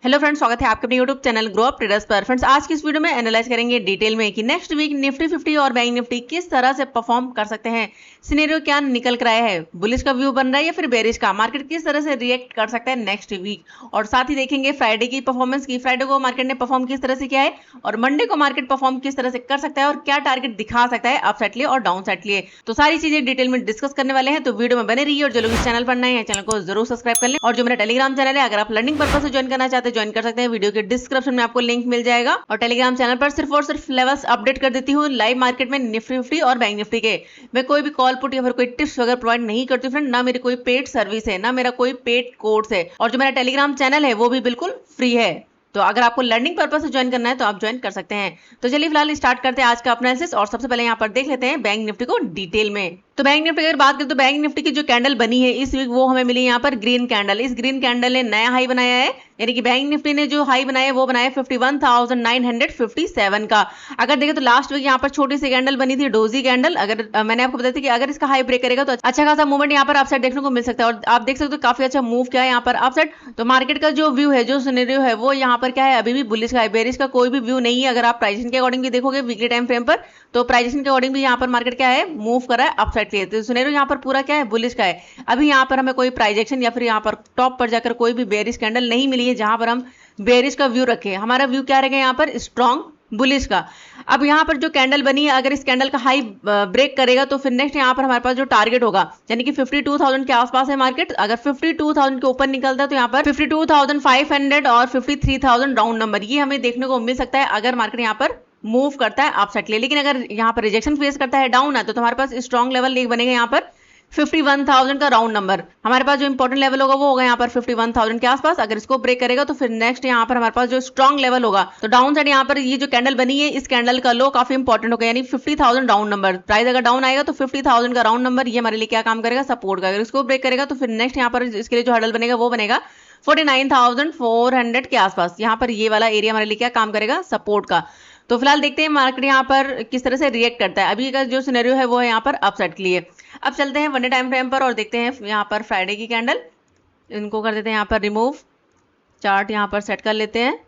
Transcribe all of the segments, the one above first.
Hello friends, स्वागत है आपके अपने YouTube channel grow up traders पर। फ्रेंड्स, आज की इस वीडियो में एनालाइज करेंगे डिटेल में कि नेक्स्ट वीक निफ्टी 50 और बैंक निफ्टी किस तरह से परफॉर्म कर सकते हैं। सिनेरियो क्या निकल कर आया है, बुलिश का व्यू बन रहा है या फिर बेरिश का, मार्केट किस तरह से रिएक्ट कर सकता है नेक्स्ट वीक। और साथ ही देखेंगे फ्राइडे की परफॉर्मेंस की, फ्राइडे को मार्केट ने परफॉर्म किस तरह से किया है और मंडे को मार्केट परफॉर्म किस तरह से कर सकता है और क्या टारगेट दिखा सकता है अपसाइड लिए और डाउन साइड लिए। तो सारी चीजें डिटेल में डिस्कस करने वाले हैं, तो वीडियो में बने रहिए। और जो लोग इस चैनल पर नए हैं चैनल को जरूर सब्सक्राइब कर लें। और जो मेरा टेलीग्राम चैनल है, अगर आप लर्निंग पर्पस से ज्वाइन करना चाहते हैं ज्वाइन कर सकते हैं, वीडियो के डिस्क्रिप्शन में आपको लिंक मिल जाएगा। और टेलीग्राम चैनल पर सिर्फ और सिर्फ लेवल्स अपडेट कर देती हूँ लाइव मार्केट में निफ्टी 50 और बैंक निफ्टी के। मैं कोई भी कॉल पुट या फिर कोई टिप्स वगैरह प्रोवाइड नहीं करती हूँ फ्रेंड, ना मेरी कोई पेड सर्विस है, ना मेरा कोई पेड कोर्स है। और जो मेरा टेलीग्राम चैनल है वो भी बिल्कुल फ्री है, तो अगर आपको लर्निंग पर्पस से ज्वाइन करना है तो आप ज्वाइन कर सकते हैं। तो चलिए फिलहाल स्टार्ट करते हैं आज का अपना एनालिसिस। और सबसे पहले यहाँ पर देख लेते हैं बैंक निफ्टी को डिटेल में। तो बैंक निफ्टी अगर बात करें तो बैंक निफ्टी की जो कैंडल बनी है इस वीक वो हमें मिली यहाँ पर ग्रीन कैंडल। इस ग्रीन कैंडल ने नया हाई बनाया है, यानी कि बैंक निफ्टी ने जो हाई बनाया है वो बनाया 51,957 का। अगर देखें तो लास्ट वीक यहाँ पर छोटी सी कैंडल बनी थी, डोजी कैंडल। अगर मैंने आपको बताया था कि अगर इसका हाई ब्रेक करेगा तो अच्छा खासा मूवमेंट यहाँ पर अपसाइड देखने को मिल सकता है। और आप देख सकते हो काफी अच्छा मूव किया है यहाँ पर अपसाइड। तो मार्केट का जो व्यू है, जो सिनेरियो है वो यहाँ पर क्या है, अभी भी बुलिश का है, बेरिश का कोई भी व्यू नहीं है। अगर आप प्राइसिंग के अकॉर्डिंग भी देखोगे वीकली टाइम फ्रेम पर, तो प्राइसिंग के अकॉर्डिंग भी यहाँ पर मार्केट क्या है, मूव कर रहा है अपसाइड के लिए। तो सिनेरियो यहाँ पर पूरा क्या है, बुलिश का है। अभी यहाँ पर हमें कोई प्राइस एक्शन या फिर यहाँ पर टॉप पर जाकर कोई भी बेरिश कैंडल नहीं मिली है जहां पर हम बेरिश का व्यू रखें। हमारा व्यू क्या रहेगा यहाँ पर, स्ट्रॉन्ग बुलिश का। अब यहाँ पर जो कैंडल बनी है, अगर इस कैंडल का हाई ब्रेक करेगा तो फिर नेक्स्ट यहाँ पर हमारे पास जो टारगेट होगा, यानी कि 52,000 के आसपास है मार्केट। अगर 52,000 के ऊपर निकलता है तो यहाँ पर 52,500 और 53,000 राउंड नंबर ये हमें देखने को मिल सकता है अगर मार्केट यहाँ पर मूव करता है अपसाइड के लिए। लेकिन अगर यहाँ पर रिजेक्शन फेस करता है, डाउन है, तो हमारे पास स्ट्रॉन्ग लेवल एक बनेगा यहाँ पर 51,000 का राउंड नंबर। हमारे पास जो इंपॉर्टेंट लेवल होगा वो होगा यहाँ पर 51,000 के आसपास। अगर इसको ब्रेक करेगा तो फिर नेक्स्ट यहाँ पर हमारे पास जो स्ट्रॉन्ग लेवल होगा, तो डाउन साइड यहाँ पर ये जो कैंडल बनी है इस कैंडल का लो काफी इंपॉर्टेंट होगा, यानी 50,000 राउंड नंबर। प्राइस अगर डाउन आएगा तो 50,000 का राउंड नंबर ये हमारे लिए क्या काम करेगा, सपोर्ट का। अगर इसको ब्रेक करेगा तो फिर नेक्स्ट यहाँ पर इसके लिए जो हडल बनेगा वो बनेगा 49,400 के आसपास। यहाँ पर ये वाला एरिया हमारे लिए क्या काम करेगा, सपोर्ट का। तो फिलहाल देखते हैं मार्केट यहाँ पर किस तरह से रिएक्ट करता है। अभी का जो सिनेरियो है वो है यहाँ पर अपसाइड के लिए। अब चलते हैं वन डे टाइम फ्रेम पर और देखते हैं यहाँ पर फ्राइडे की कैंडल। इनको कर देते हैं यहाँ पर रिमूव, चार्ट यहाँ पर सेट कर लेते हैं।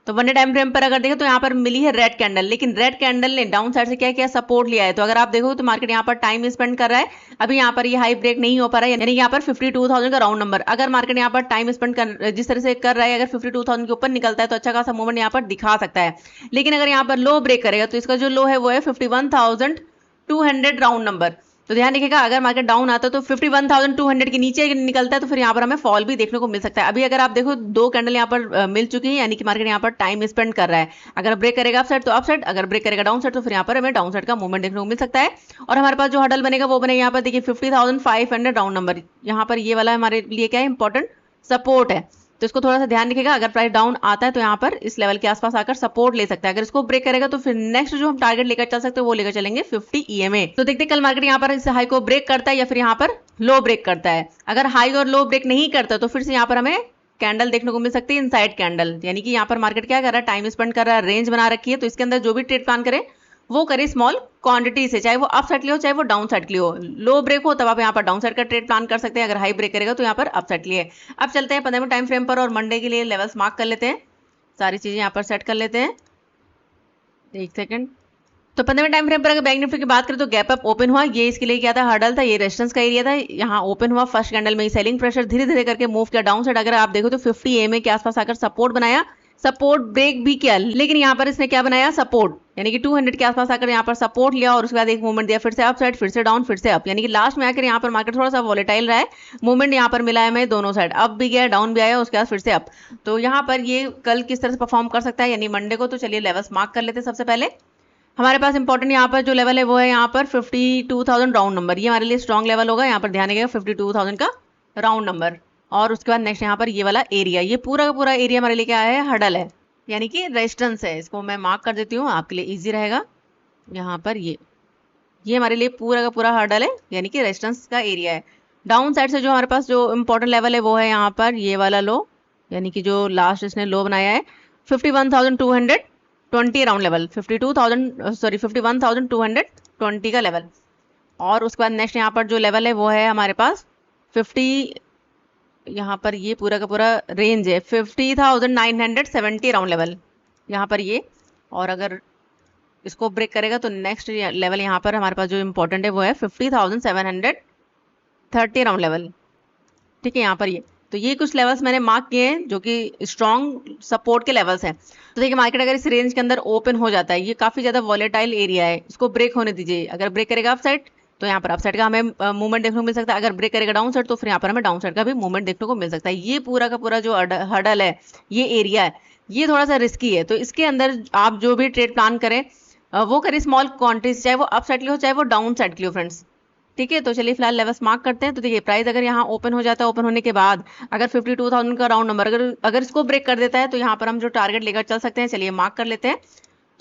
तो वन डे टाइम फ्रेम पर अगर देखो तो यहाँ पर मिली है रेड कैंडल, लेकिन रेड कैंडल ने डाउन साइड से क्या किया, सपोर्ट लिया है। तो अगर आप देखो तो मार्केट यहाँ पर टाइम स्पेंड कर रहा है, अभी यहाँ पर ये हाई ब्रेक नहीं हो पा रहा है, यानी यहाँ पर 52,000 का राउंड नंबर। अगर मार्केट यहाँ पर टाइम स्पेंड कर जिस तरह से कर रहा है, अगर 52,000 के ऊपर निकलता है तो अच्छा खासा मूवमेंट यहाँ पर दिखा सकता है। लेकिन अगर यहाँ पर लो ब्रेक करेगा तो इसका जो लो है वो है 51,200 राउंड नंबर। तो ध्यान रखिएगा, अगर मार्केट डाउन आता है तो 51,200 के नीचे निकलता है तो फिर यहाँ पर हमें फॉल भी देखने को मिल सकता है। अभी अगर आप देखो दो कैंडल यहाँ पर मिल चुकी है, यानी कि मार्केट यहाँ पर टाइम स्पेंड कर रहा है। अगर ब्रेक करेगा अप साइड तो अप साइड, अगर ब्रेक करेगा डाउन साइड तो फिर यहाँ पर हमें डाउन साइड का मूवमेंट देखने को मिल सकता है। और हमारे पास जो हडल बनेगा वो बनेगा यहाँ पर देखिए 50,500 राउंड नंबर। यहाँ पर ये वाला हमारे लिए क्या है, इंपॉर्टेंट सपोर्ट है। तो इसको थोड़ा सा ध्यान रखिएगा, अगर प्राइस डाउन आता है तो यहाँ पर इस लेवल के आसपास आकर सपोर्ट ले सकता है। अगर इसको ब्रेक करेगा तो फिर नेक्स्ट जो हम टारगेट लेकर चल सकते हैं वो लेकर चलेंगे 50 EMA। तो देखते हैं कल मार्केट यहाँ पर इस हाई को ब्रेक करता है या फिर यहाँ पर लो ब्रेक करता है। अगर हाई और लो ब्रेक नहीं करता तो फिर से यहाँ पर हमें कैंडल देखने को मिल सकती है इनसाइड कैंडल, यानी कि यहाँ पर मार्केट क्या कर रहा है, टाइम स्पेंड कर रहा है, रेंज बना रखी है। तो इसके अंदर जो भी ट्रेड प्लान करें वो करे स्मॉल क्वांटिटी से, चाहे वो अप साइड के लिए हो चाहे वो डाउन साइड के लिए हो। लो ब्रेक हो तब आप यहाँ पर डाउन साइड का ट्रेड प्लान कर सकते हैं, अगर हाई ब्रेक करेगा तो यहाँ पर अप साइड के लिए। अब चलते हैं 15 मिनट टाइम फ्रेम पर और मंडे के लिए लेवल्स मार्क कर लेते हैं। सारी चीजें यहाँ पर सेट कर लेते हैं, एक सेकंड। तो 15 मिनट टाइम फ्रेम पर अगर बैंक निफ्टी की बात करें तो गैप अप ओपन हुआ, ये इसके लिए क्या था, हर्डल था, ये रेजिस्टेंस का एरिया था। यहाँ ओपन हुआ, फर्स्ट कैंडल में सेलिंग प्रेशर धीरे धीरे करके मूव किया डाउन साइड। अगर आप देखो तो 50 EMA के आसपास आकर सपोर्ट बनाया, सपोर्ट ब्रेक भी किया, लेकिन यहाँ पर इसने क्या बनाया, सपोर्ट, यानी कि 200 के आसपास आकर यहाँ पर सपोर्ट लिया और उसके बाद एक मूवमेंट दिया, फिर से अप साइड, फिर से डाउन, फिर से अप, यानी कि लास्ट में आकर यहाँ पर मार्केट थोड़ा सा वॉलेटाइल रहा है। मूवमेंट यहाँ पर मिला है हमें दोनों साइड, अप भी गया, डाउन भी आया, उसके बाद फिर से अप। तो यहाँ पर ये कल किस तरह से परफॉर्म कर सकता है, यानी मंडे को। तो चलिए लेवल्स मार्क कर लेते हैं। सबसे पहले हमारे पास इंपॉर्टेंट यहाँ पर जो लेवल है वो है यहाँ पर 52,000 राउंड नंबर। ये हमारे लिए स्ट्रॉन्ग लेवल होगा, यहाँ पर ध्यान रखिएगा 52,000 का राउंड नंबर। और उसके बाद नेक्स्ट यहाँ पर ये वाला एरिया, ये पूरा का पूरा एरिया हमारे लिए क्या है, हडल है, यानी कि रेजिस्टेंस है। इसको मैं मार्क कर देती हूँ आपके लिए इजी रहेगा। यहाँ पर ये हमारे लिए पूरा का पूरा हर्डल है, यानी कि रेजिस्टेंस का एरिया है। डाउन साइड से जो हमारे पास जो इंपॉर्टेंट लेवल है वो है यहाँ पर ये वाला लो, यानी कि जो लास्ट इसने लो बनाया है 51,220 राउंड लेवल, 51,220 का लेवल। और उसके बाद नेक्स्ट यहाँ पर जो लेवल है वो है हमारे पास 50 यहाँ पर ये पूरा का पूरा रेंज है 50,970 राउंड लेवल यहाँ पर ये, और अगर इसको ब्रेक करेगा तो नेक्स्ट लेवल यहाँ पर हमारे पास जो इम्पोर्टेंट है वो है 50,730 राउंड लेवल। ठीक है, यहाँ पर ये तो ये कुछ लेवल्स मैंने मार्क किए हैं जो कि स्ट्रॉन्ग सपोर्ट के लेवल्स हैं। तो देखिए मार्केट अगर इस रेंज के अंदर ओपन हो जाता है, ये काफी ज्यादा वॉलेटाइल एरिया है, इसको ब्रेक होने दीजिए। अगर ब्रेक करेगा अप साइड तो यहाँ पर अप साइड का हमें मूवमेंट देखने को मिल सकता है, अगर ब्रेक करेगा डाउन साइड तो फिर यहाँ पर हमें डाउन साइड का भी मूवमेंट देखने को मिल सकता है। ये पूरा का पूरा जो हडल है, ये एरिया है, ये थोड़ा सा रिस्की है। तो इसके अंदर आप जो भी ट्रेड प्लान करें वो करें स्मॉल क्वांटिटीज, चाहे वो अप साइड के लिए हो चाहे वो डाउन साइड के लिए हो फ्रेंड्स। ठीक है, तो चलिए फिलहाल लेवल्स मार्क करते हैं। तो देखिए प्राइस अगर यहाँ ओपन हो जाता है, ओपन होने के बाद अगर 52,000 का राउंड नंबर अगर इसको ब्रेक कर देता है तो यहाँ पर हम जो टारगेट लेकर चल सकते हैं, चलिए मार्क कर लेते हैं।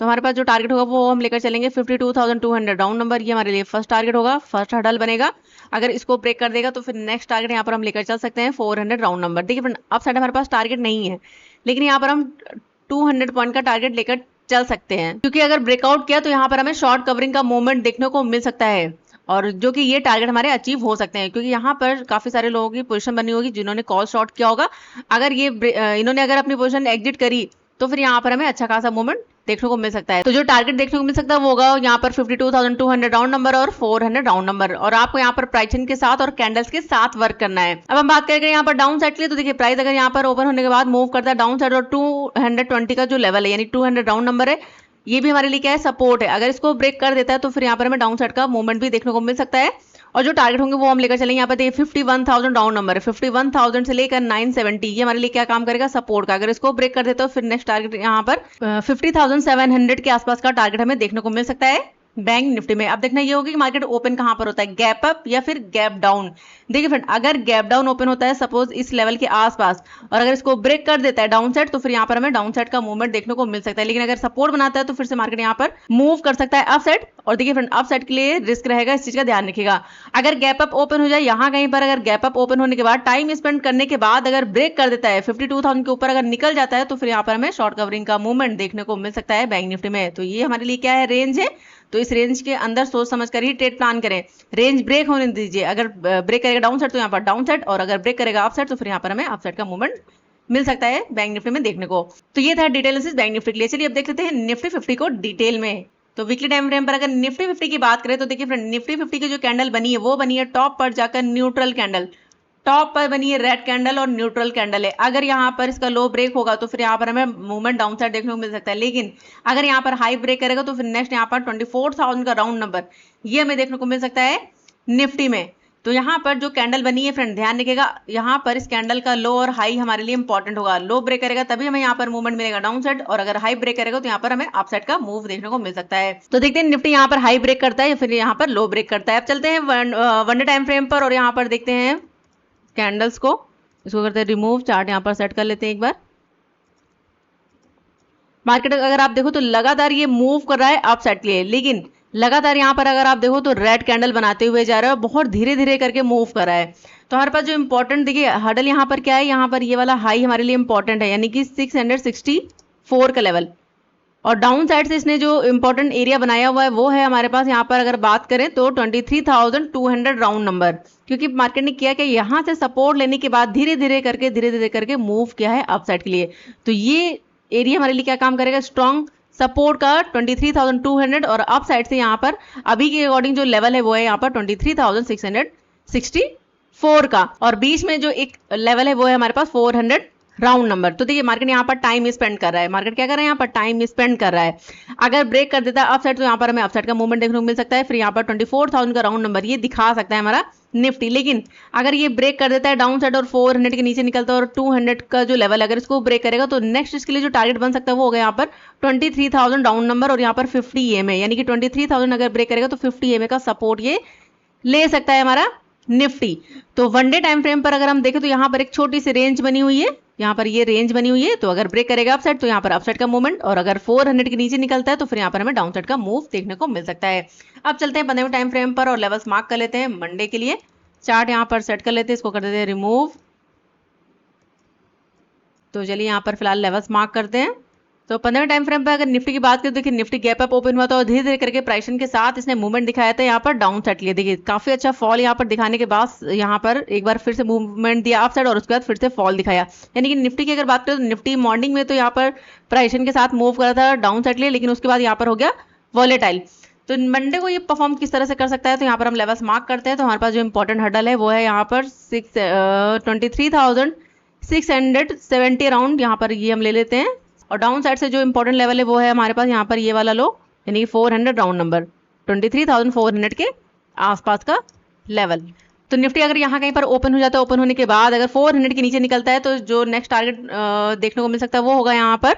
तो हमारे पास जो टारगेट होगा वो हम लेकर चलेंगे 52,200 राउंड नंबर, ये हमारे लिए फर्स्ट टारगेट होगा, फर्स्ट हडल बनेगा। अगर इसको ब्रेक कर देगा तो फिर नेक्स्ट टारगेट यहाँ पर हम लेकर चल सकते हैं 400 राउंड नंबर। देखिए फ्रेंड अप साइड हमारे पास टारगेट नहीं है, लेकिन यहाँ पर हम 200 पॉइंट का टारगेट लेकर चल सकते हैं, क्योंकि अगर ब्रेकआउट किया तो यहाँ पर हमें शॉर्ट कवरिंग का मूवमेंट देखने को मिल सकता है, और जो कि ये टारगेट हमारे अचीव हो सकते हैं, क्योंकि यहाँ पर काफी सारे लोगों की पोजीशन बनी होगी जिन्होंने कॉल शॉर्ट किया होगा। अगर ये इन्होंने अगर अपनी पोजीशन एग्जिट करी तो फिर यहाँ पर हमें अच्छा खासा मूवमेंट देखने को मिल सकता है। तो जो टारगेट देखने को मिल सकता है वो होगा यहाँ पर 52,200 राउंड नंबर और 400 राउंड नंबर, और आपको यहाँ पर प्राइसिंग के साथ और कैंडल्स के साथ वर्क करना है। अब हम बात करेंगे यहाँ पर डाउन साइड के लिए। तो देखिए प्राइस अगर यहाँ पर ओपन होने के बाद मूव करता है डाउन साइड और 220 का जो लेवल है यानी 200 राउंड नंबर है, ये भी हमारे लिए क्या है, सपोर्ट है। अगर इसको ब्रेक कर देता है तो फिर यहाँ पर हमें डाउन साइड का मूवमेंट भी देखने को मिल सकता है, और जो टारगेट होंगे वो हम लेकर चलेंगे। यहाँ पर देखिए 51,000 डाउन नंबर है, 51,000 से लेकर 970 ये हमारे लिए क्या काम करेगा, सपोर्ट का। अगर इसको ब्रेक कर देते हो फिर नेक्स्ट टारगेट यहाँ पर 50,700 के आसपास का टारगेट हमें देखने को मिल सकता है बैंक निफ्टी में। अब देखना ये होगा कि मार्केट ओपन कहां पर होता है, गैप अप या फिर गैप डाउन। देखिए फ्रेंड अगर गैप डाउन ओपन होता है सपोज इस लेवल के आसपास, और अगर इसको ब्रेक कर देता है डाउन साइड तो फिर यहाँ पर हमें डाउन साइड का मूवमेंट देखने को मिल सकता है, लेकिन अगर सपोर्ट बनाता है तो फिर से मार्केट यहाँ पर मूव कर सकता है अप साइड। और देखिए फ्रेंड अप साइड के लिए रिस्क रहेगा, इस चीज का ध्यान रखिएगा। अगर गैप अप ओपन हो जाए यहाँ कहीं पर, अगर गैप अप ओपन होने के बाद टाइम स्पेंड करने के बाद अगर ब्रेक कर देता है 52,000 के ऊपर अगर निकल जाता है तो फिर यहाँ पर हमें शॉर्ट कवरिंग का मूवमेंट देखने को मिल सकता है बैंक निफ्टी में। तो ये हमारे लिए क्या है, रेंज है। तो इस रेंज के अंदर सोच समझ कर ही ट्रेड प्लान करें, रेंज ब्रेक होने दीजिए। अगर ब्रेक करेगा डाउन साइड तो यहाँ पर डाउन साइड, और अगर ब्रेक करेगा अप साइड तो फिर यहाँ पर हमें अप साइड का मूवमेंट मिल सकता है बैंक निफ्टी में देखने को। तो ये था डिटेल एनालिसिस बैंक निफ्टी के लिए। चलिए अब देख लेते हैं निफ्टी 50 को डिटेल में। तो वीकली टाइम फ्रेम पर अगर निफ्टी 50 की बात करें तो देखिए फ्रेंड निफ्टी 50 की जो कैंडल बनी है वो बनी है टॉप पर जाकर न्यूट्रल कैंडल, टॉप पर बनी है रेड कैंडल और न्यूट्रल कैंडल है। अगर यहाँ पर इसका लो ब्रेक होगा तो फिर यहाँ पर हमें मूवमेंट डाउन साइड देखने को मिल सकता है, लेकिन अगर यहाँ पर हाई ब्रेक करेगा तो फिर नेक्स्ट यहाँ पर 24,000 का राउंड नंबर ये हमें देखने को मिल सकता है निफ्टी में। तो यहाँ पर जो कैंडल बनी है फ्रेंड ध्यान रखिएगा, यहाँ पर इस कैंडल का लो और हाई हमारे लिए इंपॉर्टेंट होगा। लो ब्रेक करेगा तभी हमें यहाँ पर मूवमेंट मिलेगा डाउन साइड, और अगर हाई ब्रेक करेगा तो यहाँ पर हमें अप साइड का मूव देखने को मिल सकता है। तो देखते हैं निफ्टी यहाँ पर हाई ब्रेक करता है या फिर यहाँ पर लो ब्रेक करता है। अब चलते हैं वन डे टाइम फ्रेम पर और यहाँ पर देखते हैं कैंडल्स को। इसको करते हैं रिमूव, चार्ट यहाँ पर सेट कर लेते हैं एक बार। मार्केट अगर आप देखो तो लगातार ये मूव कर रहा है अप साइड के लिए, लेकिन लगातार यहाँ पर अगर आप देखो तो रेड कैंडल बनाते हुए जा रहा है, बहुत धीरे धीरे करके मूव कर रहा है। तो हमारे पास जो इंपॉर्टेंट देखिए हडल यहाँ पर क्या है, यहाँ पर ये वाला हाई हमारे लिए इंपॉर्टेंट है यानी कि 664 का लेवल, और डाउन साइड से इसने जो इंपॉर्टेंट एरिया बनाया हुआ है वो है हमारे पास यहाँ पर अगर बात करें तो 23,200 राउंड नंबर, क्योंकि मार्केट ने किया कि यहाँ से सपोर्ट लेने के बाद धीरे धीरे करके मूव किया है अप साइड के लिए। तो ये एरिया हमारे लिए क्या काम करेगा, स्ट्रॉन्ग सपोर्ट का 23,200, और अप साइड से यहाँ पर अभी के अकॉर्डिंग जो लेवल है वो है यहाँ पर 23,664 का, और बीच में जो एक लेवल है वो है हमारे पास 400 राउंड नंबर। तो देखिए मार्केट यहाँ पर टाइम स्पेंड कर रहा है, मार्केट क्या कर रहा है यहाँ पर टाइम स्पेंड कर रहा है। अगर ब्रेक कर देता है अप साइड तो यहाँ पर हमें अप साइड का मूवमेंट देखने को मिल सकता है, फिर यहाँ पर 24,000 का राउंड नंबर ये दिखा सकता है हमारा निफ्टी। लेकिन अगर ये ब्रेक कर देता है डाउन साइड और 400 के नीचे निकलता है और 200 का जो लेवल अगर इसको ब्रेक करेगा तो नेक्स्ट इसके लिए जो टारगेट बन सकता है वो होगा यहाँ पर 23,000 डाउन नंबर और यहाँ पर 50 EMA, यानी कि 23,000 अगर ब्रेक करेगा तो 50 EMA का सपोर्ट ये ले सकता है हमारा निफ्टी। तो वन डे टाइम फ्रेम पर अगर हम देखें तो यहाँ पर एक छोटी सी रेंज बनी हुई है, यहाँ पर ये रेंज बनी हुई है। तो अगर ब्रेक करेगा अप साइड तो यहाँ पर अप साइड का मूवमेंट, और अगर 400 के नीचे निकलता है तो फिर यहाँ पर हमें डाउन साइड का मूव देखने को मिल सकता है। अब चलते हैं 15 टाइम फ्रेम पर और लेवल्स मार्क कर लेते हैं मंडे के लिए। चार्ट यहाँ पर सेट कर लेते हैं, इसको कर देते हैं रिमूव। तो चलिए यहाँ पर फिलहाल लेवल्स मार्क करते हैं। तो 15 टाइम फ्रेम पे अगर निफ्टी की बात करें, देखिए निफ्टी गैप अप ओपन हुआ था और धीरे धीरे करके प्राइसिंग के साथ इसने मूवमेंट दिखाया था यहाँ पर डाउन साइड के लिए। देखिए काफी अच्छा फॉल यहाँ पर दिखाने के बाद यहाँ पर एक बार फिर से मूवमेंट दिया अप साइड और उसके बाद फिर से फॉल दिखाया। यानी कि निफ्टी की अगर बात करें तो निफ्टी मॉर्निंग में तो यहाँ पर प्राइसिंग के साथ मूव कर रहा था डाउन साइड के लिए, लेकिन उसके बाद यहाँ पर हो गया वॉलेटाइल। तो मंडे को ये परफॉर्म किस तरह से कर सकता है, तो यहाँ पर हम लेवल्स मार्क करते हैं। तो हमारे पास जो इंपॉर्टेंट हर्डल है वो है यहाँ पर 23,670 राउंड, यहाँ पर ये हम ले लेते हैं। और डाउन साइड से जो इंपॉर्टेंट लेवल है वो है हमारे पास यहाँ पर ये वाला लो, यानी 400 राउंड नंबर 23,400 के आसपास का लेवल। तो निफ्टी अगर यहाँ कहीं पर ओपन हो जाता है, ओपन होने के बाद अगर 400 के नीचे निकलता है तो जो नेक्स्ट टारगेट देखने को मिल सकता है वो होगा यहाँ पर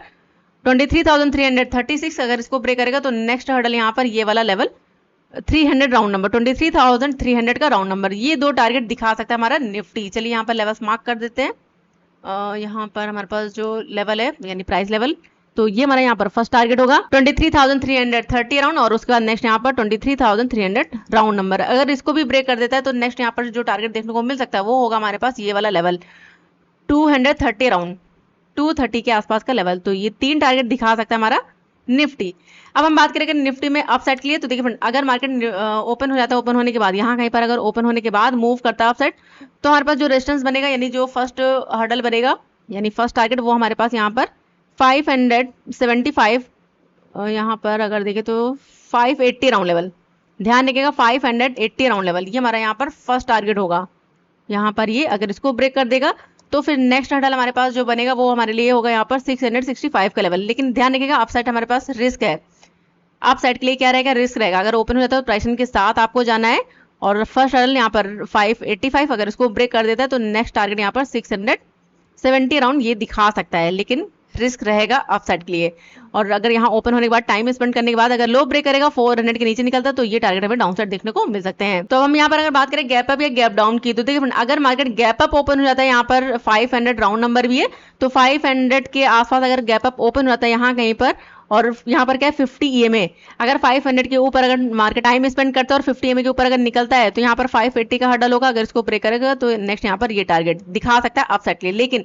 23,336। अगर इसको ब्रेक करेगा तो नेक्स्ट हर्डल यहाँ पर ये वाला लेवल 300 राउंड नंबर 23,300 का राउंड नंबर, ये दो टारगेट दिखा सकता है हमारा निफ्टी। चलिए यहाँ पर लेवल्स मार्क कर देते हैं। यहाँ पर हमारे पास जो लेवल है यानी प्राइस लेवल, तो ये हमारा यहाँ पर फर्स्ट टारगेट होगा 23,330 राउंड और उसके बाद नेक्स्ट यहाँ पर 23,300 राउंड नंबर। अगर इसको भी ब्रेक कर देता है तो नेक्स्ट यहाँ पर जो टारगेट देखने को मिल सकता है वो होगा हमारे पास ये वाला लेवल 230 राउंड 230 के आसपास का लेवल। तो ये तीन टारगेट दिखा सकता है हमारा निफ्टी। अब हम बात करेंगे निफ्टी में अपसाइड के लिए, तो देखिए अगर मार्केट ओपन हो जाता है, ओपन होने के बाद यहाँ कहीं पर अगर ओपन होने के बाद मूव करता है अपसाइड, तो हमारे पास जो रेजिस्टेंस बनेगा यानी जो फर्स्ट हर्डल बनेगा यानी फर्स्ट टारगेट वो हमारे पास यहाँ पर 575, यहाँ पर अगर देखें तो 580 राउंड लेवल, ध्यान रखिएगा 580 राउंड लेवल ये हमारा यहाँ पर फर्स्ट टारगेट होगा। यहाँ पर ये अगर इसको ब्रेक कर देगा तो फिर नेक्स्ट हर्डल हमारे पास जो बनेगा वो हमारे लिए होगा यहाँ पर 665 का लेवल। लेकिन ध्यान रखिएगा अपसाइड हमारे पास रिस्क है, अपसाइड के लिए क्या रहेगा, रिस्क रहेगा। अगर ओपन हो जाता है तो प्राइसिंग के साथ आपको जाना है और फर्स्ट हर्डल यहाँ पर 585 अगर इसको ब्रेक कर देता है तो नेक्स्ट टारगेट यहाँ पर 670 राउंड ये दिखा सकता है, लेकिन रिस्क रहेगा अपसाइड के लिए। और अगर यहाँ ओपन होने के बाद टाइम स्पेंड करने के बाद अगर लो ब्रेक करेगा 400 के नीचे निकलता है तो ये टारगेट हमें डाउन साइड देखने को मिल सकते हैं। तो हम यहाँ पर अगर बात करें गैप अप या गैप डाउन की, तो देखिए अगर मार्केट गैप अप ओपन हो जाता है यहाँ पर 500 राउंड नंबर भी है, तो 500 के आसपास अगर गैप अप ओपन हो जाता है यहाँ कहीं पर, और यहाँ पर क्या है 50 EMA, अगर 500 के ऊपर अगर मार्केट टाइम स्पेंड करता है और 50 EMA के ऊपर अगर निकलता है तो यहाँ पर 580 का हर्डल होगा। अगर इसको ब्रेक करेगा तो नेक्स्ट यहाँ पर ये टारगेट दिखा सकता है अपसाइड के लिए। लेकिन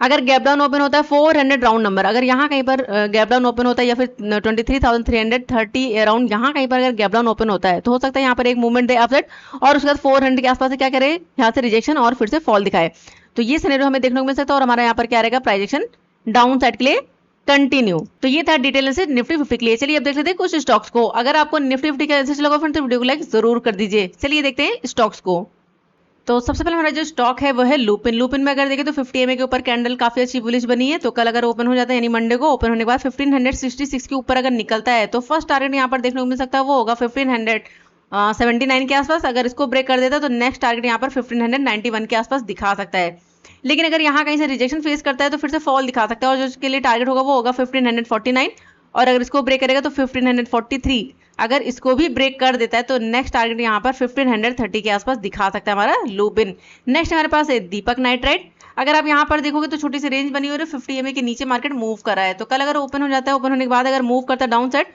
अगर गैप डाउन ओपन होता है 400 राउंड नंबर, अगर यहाँ कहीं पर गैप डाउन ओपन होता है या फिर 23,330 राउंड यहाँ कहीं पर अगर गैप डाउन ओपन होता है तो हो सकता है यहाँ पर एक मूवमेंट दे अपसाइड और उसके बाद 400 के आसपास से क्या करे, यहाँ से रिजेक्शन और फिर से फॉल दिखाए। तो ये सिनेरियो हमें देखने को मिल सकता है और हमारा यहाँ पर क्या रहेगा, प्राइजेक्शन डाउन साइड के लिए कंटिन्यू। तो ये था डिटेल से निफ्टी 50 के लिए। चलिए अब देख लेते हैं कुछ स्टॉक्स को। अगर आपको निफ्टी 50 का एनालिसिस लगा फ्रेंड्स तो वीडियो को लाइक जरूर कर दीजिए। चलिए देखते हैं स्टॉक्स को। तो सबसे पहले हमारा जो स्टॉक है वो है लुपिन। लुपिन में अगर देखें तो 50 EMA के ऊपर कैंडल काफी अच्छी बुलिश बनी है। तो कल अगर ओपन हो जाता है यानी मंडे को ओपन होने के बाद 1566 के ऊपर अगर निकलता है तो फर्स्ट टारगेट यहाँ पर देखने को मिल सकता है वो होगा 1579 के आसपास। अगर इसको ब्रेक कर देता है तो नेक्स्ट टारगेट यहाँ पर 1591 के आसपास दिखा सकता है। लेकिन अगर यहाँ कहीं से रिजेक्शन फेस करता है तो फिर से फॉल दिखा सकता है और जो इसके लिए टारगेट होगा वो होगा 1549 और अगर इसको ब्रेक करेगा तो 1543। अगर इसको भी ब्रेक कर देता है तो नेक्स्ट टारगेट यहाँ पर 1530 के आसपास दिखा सकता है हमारा लुपिन। नेक्स्ट हमारे पास है दीपक नाइट्राइट। अगर आप यहाँ पर देखोगे तो छोटी सी रेंज बनी हुई है, 50 EMA के नीचे मार्केट मूव कर रहा है। तो कल अगर ओपन हो जाता है, ओपन होने के बाद अगर मूव करता है डाउन साइड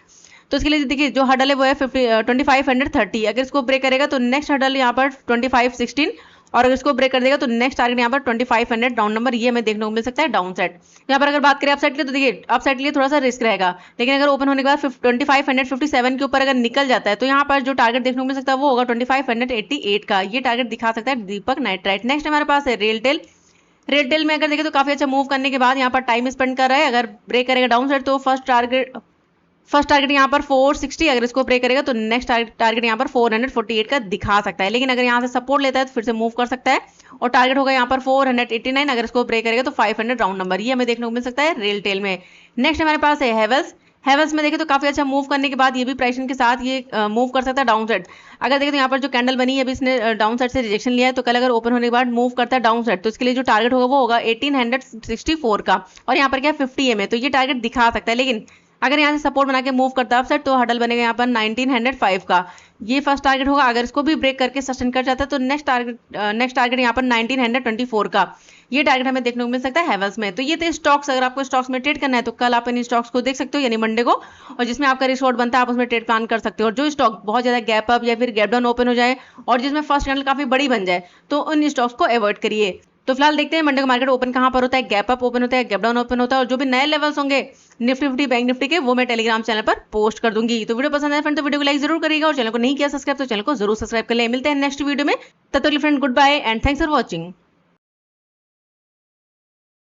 तो इसके लिए देखिए जो हर्डल है वो है 2530। अगर इसको ब्रेक करेगा तो नेक्स्ट हर्डल यहाँ पर 2516 और अगर इसको ब्रेक कर देगा तो नेक्स्ट टारगेट यहाँ पर 2500 डाउन नंबर ये हमें देखने को मिल सकता है डाउन साइड। यहाँ पर अगर बात करें अपसाइड के लिए तो देखिए अपसाइड के लिए थोड़ा सा रिस्क रहेगा, लेकिन अगर ओपन होने के बाद 2557 के ऊपर अगर निकल जाता है तो यहाँ पर जो टारगेट देखने को मिल सकता है वो होगा 2588 का, ये टारगेट दिखा सकता है दीपक नाइट्राइट। नेक्स्ट हमारे पास है रेलटेल। रेलटेल में अगर देखें तो काफी अच्छा मूव करने के बाद यहाँ पर टाइम स्पेंड कर रहा है। अगर ब्रेक करेगा डाउन साइड तो फर्स्ट टारगेट यहाँ पर 460, अगर इसको ब्रेक करेगा तो नेक्स्ट टारगेट यहाँ पर 448 का दिखा सकता है। लेकिन अगर यहाँ से सपोर्ट लेता है तो फिर से मूव कर सकता है और टारगेट होगा यहाँ पर 489। अगर इसको ब्रेक करेगा तो 500 राउंड नंबर ये हमें देखने को मिल सकता है रेलटेल में। नेक्स्ट हमारे पास है हेवल्स। हेवल्स में देखें तो काफी अच्छा मूव करने के बाद ये भी प्राइसिंग के साथ ये मूव कर सकता है डाउन साइड। अगर देखें तो यहाँ पर जो कैंडल बनी है अभी इसने डाउन साइड से रिजेक्शन लिया है, तो कल अगर ओपन होने के बाद मूव करता है डाउन साइड तो इसके लिए जो टारगेट होगा वो होगा 1864 का और यहाँ पर क्या 50 EMA, तो ये टारगेट दिखा सकता है। लेकिन अगर यहाँ से सपोर्ट बना के मूव करता है अपसाइड तो हर्डल बनेगा यहाँ पर 1905 का, ये फर्स्ट टारगेट होगा। अगर इसको भी ब्रेक करके सस्टेन कर जाता है तो नेक्स्ट टारगेट यहाँ पर 1924 का, ये टारगेट हमें देखने को मिल सकता है हेवल्स में। तो ये थे स्टॉक्स। अगर आपको स्टॉक्स में ट्रेड करना है तो कल आप इन स्टॉक्स को देख सकते हो यानी मंडे को, और जिसमें आपका रिसोर्ट बनता है आप उसमें ट्रेड प्लान कर सकते हो। और जो स्टॉक बहुत ज्यादा गैप अप या फिर गैप डाउन ओपन हो जाए और जिसमें फर्स्ट कैंडल काफी बड़ी बन जाए तो उन स्टॉक्स को अवॉइड करिए। तो फिलहाल देखते हैं मंडे को मार्केट ओपन कहां पर होता है, गैप अप ओपन होता है, गैप डाउन ओपन होता है, और जो भी नए लेवल्स होंगे निफ्टी 50 बैंक निफ्टी के वो मैं टेलीग्राम चैनल पर पोस्ट कर दूंगी। तो वीडियो पसंद है फ्रेंड तो वीडियो को लाइक जरूर करिएगा, और चैनल को नहीं किया सब्सक्राइब तो चैनल को जरूर सब्सक्राइब कर ले। मिलते हैं नेक्स्ट वीडियो में, तब तक friend goodbye and thanks for watching.